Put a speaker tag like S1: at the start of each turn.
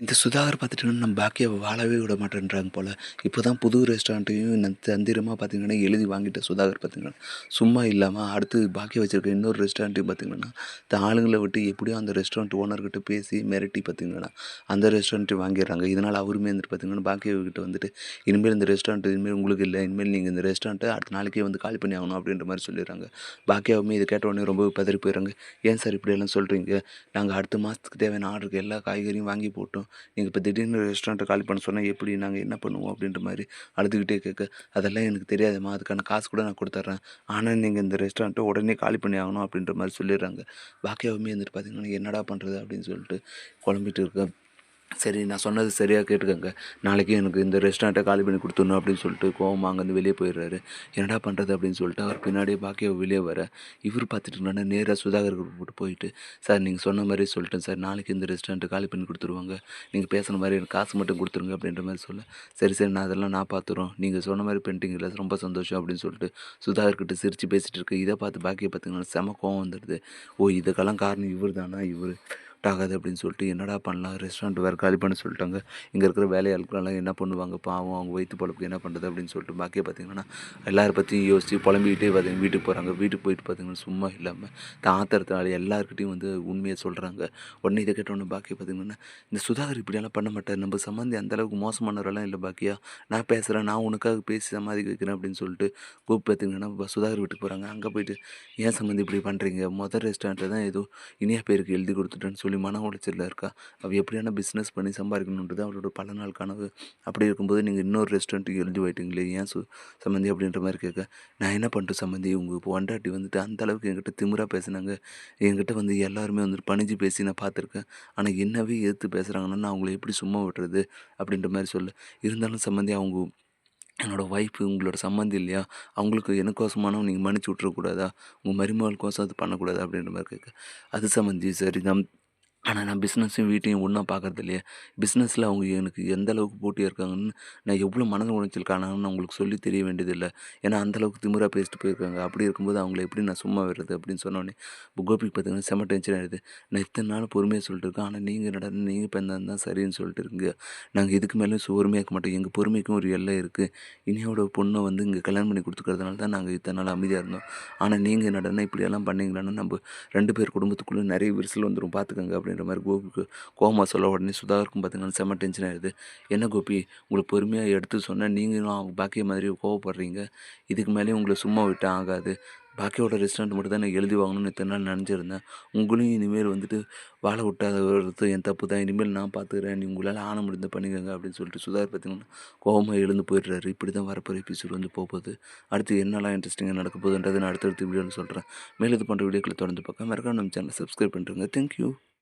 S1: இந்த சுதாகர் பார்த்துட்டிங்கன்னா, நம்ம பாக்கியாவ வாழவே விட மாட்டேன்றாங்க போல. இப்போ தான் புது ரெஸ்டாரண்ட்டையும் தந்திரமா பார்த்தீங்கன்னா, எழுதி வாங்கிட்ட சுதாகர் பார்த்தீங்கன்னா, சும்மா இல்லாம அடுத்து பாக்கியா வச்சிருக்க இன்னொரு ரெஸ்டாரண்ட்டையும் பார்த்தீங்கன்னா, ஆளுங்கள விட்டு எப்படியோ அந்த ரெஸ்டாரண்ட் ஓனர்கிட்ட பேசி மிரட்டி பார்த்தீங்கன்னா, அந்த ரெஸ்டாரண்ட்டையும் வாங்கிடுறாங்க. இதனால அவருமே வந்துட்டு பார்த்தீங்கன்னா, பாக்கியாவுக்கிட்ட வந்துட்டு, "இனிமேல் இந்த ரெஸ்டாரண்ட் இனிமேல் உங்களுக்கு இல்ல. இனிமேல் நீங்க இந்த ரெஸ்டாரண்ட்ட அடுத்த நாளைக்கே வந்து காலி பண்ணி ஆகணும்." அப்படின்ற மாரி சொல்லிடுறாங்க. பாக்கியாவுமே இத கேட்ட உடனே ரொம்ப பதறி போயிடுறாங்க. "ஏன் சார் இப்படியெல்லாம் சொல்றீங்க? நாங்க அடுத்த மாசத்துக்கு தேவையான ஆர்டருக்கு எல்லா காய்கறியும் வாங்கி போட்டோம். நீங்க இப்போ திடீர்னு ரெஸ்டாரண்ட்ட காலி பண்ண சொன்னா எப்படி? நாங்க என்ன பண்ணுவோம்?" அப்படின்ற மாரி அழுதுகிட்டே கேட்க, "அதெல்லாம் எனக்கு தெரியாதும்மா. அதுக்கான காசு கூட நான் குடுத்துர்றேன். ஆனா நீங்க இந்த ரெஸ்டாரண்ட்ட உடனே காலி பண்ணி ஆகணும்." அப்படின்ற மாரி சொல்லிடுறாங்க. பாக்கியாவுமே வந்துட்டு பார்த்தீங்கன்னா, "என்னடா பண்றது?" அப்படின்னு சொல்லிட்டு குழம்பிட்டு இருக்க. சரி நான் சொன்னது சரியா கேட்டுக்கங்க. நாளைக்கு எனக்கு இந்த ரெஸ்டாரண்ட்ட காலி பண்ணி குடுத்துடணும் அப்படின்னு சொல்லிட்டு கோவமா அங்கேருந்து வெளிய போயிடுறாரு. என்னடா பண்றது அப்படின்னு சொல்லிட்டு அவர் பின்னாடியே பாக்கியாவ வெளிய வர, இவரு பார்த்துட்டு நேரா சுதாகர் கிட்ட போயிட்டு, சார் நீங்க சொன்ன மாரியே சொல்லிட்டேன் சார். நாளைக்கு இந்த ரெஸ்டாரண்ட்ட காலி பண்ணி குடுத்துருவாங்க. நீங்க பேசுன மாரி எனக்கு காசு மட்டும் குடுத்துருங்க அப்படின்ற மாரி சொல்ல, சரி சரி நான் அதெல்லாம் நான் பார்த்துர்றோம். நீங்க சொன்ன மாரி பண்ணிட்டீங்கல்ல ரொம்ப சந்தோஷம் அப்படின்னு சொல்லிட்டு சுதாகர் கிட்ட சிரிச்சு பேசிட்டு இருக்க. இத பார்த்து பாக்கியா பார்த்தீங்கன்னா செம கோவம் வந்துடுது. ஓ! இதுக்கெல்லாம் காரணம் இவரு தானா? இவரு ஆகாது அப்படின்னு சொல்லிட்டு என்னடா பண்ணலாம்? ரெஸ்டாரண்ட் வேறு காலி பண்ண சொல்லிட்டாங்க. இங்கே இருக்கிற வேலையாட்களெல்லாம் என்ன பண்ணுவாங்க? பாவம் அவங்க வயித்து பொழப்புக்கு என்ன பண்ணுறது? அப்படின்னு சொல்லிட்டு பாக்கியா பார்த்தீங்கன்னா, எல்லார பற்றியும் யோசிச்சு புலம்பிக்கிட்டே பார்த்தீங்கன்னா வீட்டுக்கு போகிறாங்க. வீட்டுக்கு போயிட்டு பார்த்தீங்கன்னா, சும்மா இல்லாம ஆத்திரத்தினால எல்லார்கிட்டயும் வந்து உண்மைய சொல்கிறாங்க. உடனே இத கேட்டவுடனே பாக்கியா பார்த்தீங்கன்னா, இந்த சுதாகர் இப்படியெல்லாம் பண்ண மாட்டார். நம்ம சம்மந்தி அந்த அளவுக்கு மோசமானவரெல்லாம் இல்ல பாக்கியா. நான் பேசுறேன். நான் உனக்காக பேசி சமாளிக்க வைக்கிறேன் அப்படின்னு சொல்லிட்டு கூப்பிட்டு பார்த்தீங்கன்னா, சுதாகர் வீட்டுக்கு போகிறாங்க. அங்க போயிட்டு, "ஏன் சம்மந்தி இப்படி பண்றீங்க? மொத ரெஸ்டாரண்ட்ல தான் ஏதோ இனியா பேருக்கு எழுதி குடுத்துட்டேன்னு சொல்லி மன உளைச்சல்ல இருக்கா. அவ எப்படியான பிசினஸ் பண்ணி சம்பாதிக்கணுன்றது அவளோட பல நாள் கனவு. அப்படி இருக்கும்போது நீங்க இன்னொரு ரெஸ்டாரண்ட்டுக்கு எழுதி வைட்டீங்களே ஏன் சம்மந்தி அப்படின்ற மாரி கேட்க, நான் என்ன பண்ணட்டும் சம்மந்தி உங்க பொண்டாட்டி வந்துட்டு அந்த அளவுக்கு என்கிட்ட திமிரா பேசுனாங்க. என்கிட்ட வந்து எல்லாருமே வந்துட்டு பணிஞ்சு பேசி நான் பார்த்துருக்கேன். ஆனா என்னவே எதிர்த்து பேசுறாங்கன்னா, நான் அவங்கள எப்படி சும்மா விட்டுறது? அப்படின்ற மாரி சொல்ல, இருந்தாலும் சம்மந்தி அவங்க என்னோட ஒய்ஃபு உங்களோட சம்மந்தி இல்லையா? அவங்களுக்கு எனக்கோசமானாலும் நீங்க மன்னிச்சு விட்டுறக்கூடாதா? உங்க மருமகளுக்கோசம் அது பண்ணக்கூடாதா? அப்படின்ற மாரி கேட்க, அது சம்மந்தி சரிதான். ஆனா, நான் பிசினஸையும் வீட்டையும் ஒண்ணா பார்க்கறது இல்லையே. பிசினஸ்ல அவங்க எனக்கு எந்த அளவுக்கு போட்டியா இருக்காங்கன்னு, நான் எவ்வளோ மன உளைச்சலுக்கு ஆனாங்கன்னு அவங்களுக்கு சொல்லி தெரிய வேண்டியதில்ல. ஏன்னா, அந்த அளவுக்கு திமிரா பேசிட்டு போயிருக்காங்க. அப்படி இருக்கும்போது அவங்கள எப்படி நான் சும்மா விடுறது? அப்படின்னு சொன்னோனே, கோபிக்கு பார்த்தீங்கன்னா செம்ம டென்ஷன் ஆயிடுது. நான் இத்தன நாள் பொறுமையா சொல்லிட்டு இருக்கேன். ஆனா, நீங்க என்னடான்னா நீங்க பண்ணது தான் சரின்னு சொல்லிட்டு இருக்கீங்க. நாங்க இதுக்கு மேலயும் பொறுமையா இருக்க மாட்டோம். எங்க பொறுமைக்கும் ஒரு எல்லை இருக்கு. இனியாவோட பொண்ண வந்து இங்க கல்யாணம் பண்ணி குடுத்துக்கிறதுனால தான் நாங்க இத்தன நாள் அமைதியா இருந்தோம். ஆனா, நீங்க என்னடான்னா இப்படியெல்லாம் பண்ணீங்களான்னா, நம்ப 2 பேர் குடும்பத்துக்குள்ள நெறைய விரிசல் வந்துரும் பார்த்துக்கங்க அப்படின்ற மாரி கோபிக்கு கோவமா சொல்ல உடனே சுதாகருக்கும் பார்த்தீங்கன்னா செம்ம டென்ஷன் ஆயிடுது. என்ன கோபி உங்களுக்கு பொறுமையா எடுத்து சொன்னா நீங்களும் அவங்க பாக்கியா மாதிரி கோவப்படுறீங்க. இதுக்கு மேலேயும் உங்கள சும்மா விட்டா ஆகாது. பாக்கியாவோட ரெஸ்டாரண்ட் மட்டும் தான் நான் எழுதி வாங்கணும்னு இத்தன நாள் நெனச்சிருந்தேன். உங்களையும் இனிமேல் வந்துட்டு வாழ விட்டாதது என் தப்பு தான். இனிமேல் நான் பார்த்துக்கிறேன். நீ உங்களால ஆன முடிஞ்சத பண்ணிக்கங்க அப்படின்னு சொல்லிட்டு சுதாகர் பார்த்தீங்கன்னா கோவமா எழுந்து போயிடுறாரு. இப்படி தான் வரப்போற எபிசோட் வந்து போப்போது. அடுத்து என்னலாம் இன்ட்ரெஸ்டிங்கா நடக்க போகுதுன்றத நான் அடுத்தடுத்த வீடியோல சொல்றேன். மேலும் இது போன்ற வீடியோக்களை தொடர்ந்து பார்க்க மறக்காம நம்ம சேனலை சப்ஸ்கிரைப் பண்ணிருங்க. Thank you.